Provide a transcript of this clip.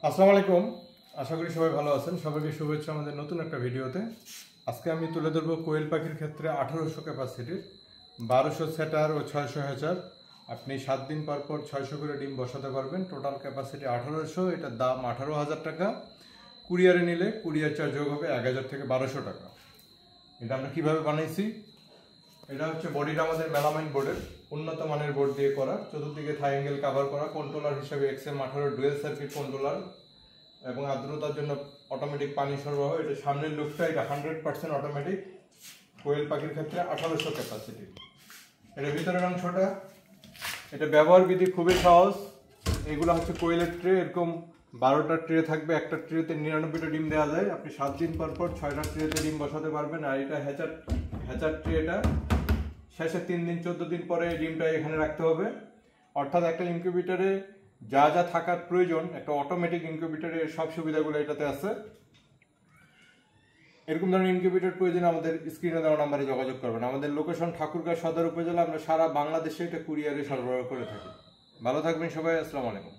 আসসালামু আলাইকুম। আশা করি সবাই ভালো আছেন। সবাইকে শুভেচ্ছা আমাদের নতুন একটা ভিডিওতে। আজকে আমি তুলে ধরবো কোয়েল পাখির ক্ষেত্রে 1800 ক্যাপাসিটির 1200 সেটার ও 600 হ্যাচার। আপনি 7 দিন পর পর 600 করে ডিম বসাতে পারবেন। Total capacity 1800। এটার দাম 18,000 টাকা। কুরিয়ারে নিলে কুরিয়ার চার্জ যোগ হবে 1000 থেকে 1200 টাকা। এটা আমরা কিভাবে বানাইছি, এটা হচ্ছে বডিটা আমাদের মেলামাইন বোর্ডের উন্নত মানের বোর্ড দিয়ে করা, চতুর্দিকে থাই অ্যাঙ্গেল কভার করা, কন্ট্রোলার হিসেবে XM18 ডুয়েল সার্কিট কন্ট্রোলার এবং আর্দ্রতার জন্য অটোমেটিক পানি সরবরাহ। এটা সামনের লুকটা, এটা 100% অটোমেটিক। কোয়েল পাখির ক্ষেত্রে 1800 ক্যাপাসিটি। এটা ভিতরের অংশটা, এটা ব্যবহার বিধি খুবই সহজ। এগুলো হচ্ছে কোয়েলের ট্রে, এরকম 12টা ট্রে থাকবে। একটা ট্রেতে 99টা ডিম দেওয়া যায়। আপনি 7 দিন পর পর 6টা ট্রেতে ডিম বসাতে পারবেন। আর এটা হ্যাচার ট্রে, এটা শেষে 3 দিন 14 দিন পরে এই ডিমটা এখানে রাখতে হবে। অর্থাৎ একটা ইনকিউবেটরে যা যা থাকার প্রয়োজন, একটা অটোমেটিক ইনকিউবেটরে সব সুবিধাগুলো এটাতে আছে। এরকম ধরনের ইনকিউবেটর প্রয়োজনে আমাদের স্ক্রিনে দেওয়া নাম্বারে যোগাযোগ করবেন। আমাদের লোকেশন ঠাকুরগাঁও সদর উপজেলা। আমরা সারা বাংলাদেশে এটা কুরিয়ারে সরবরাহ করে থাকি। ভালো থাকবেন সবাই। আসসালামু আলাইকুম।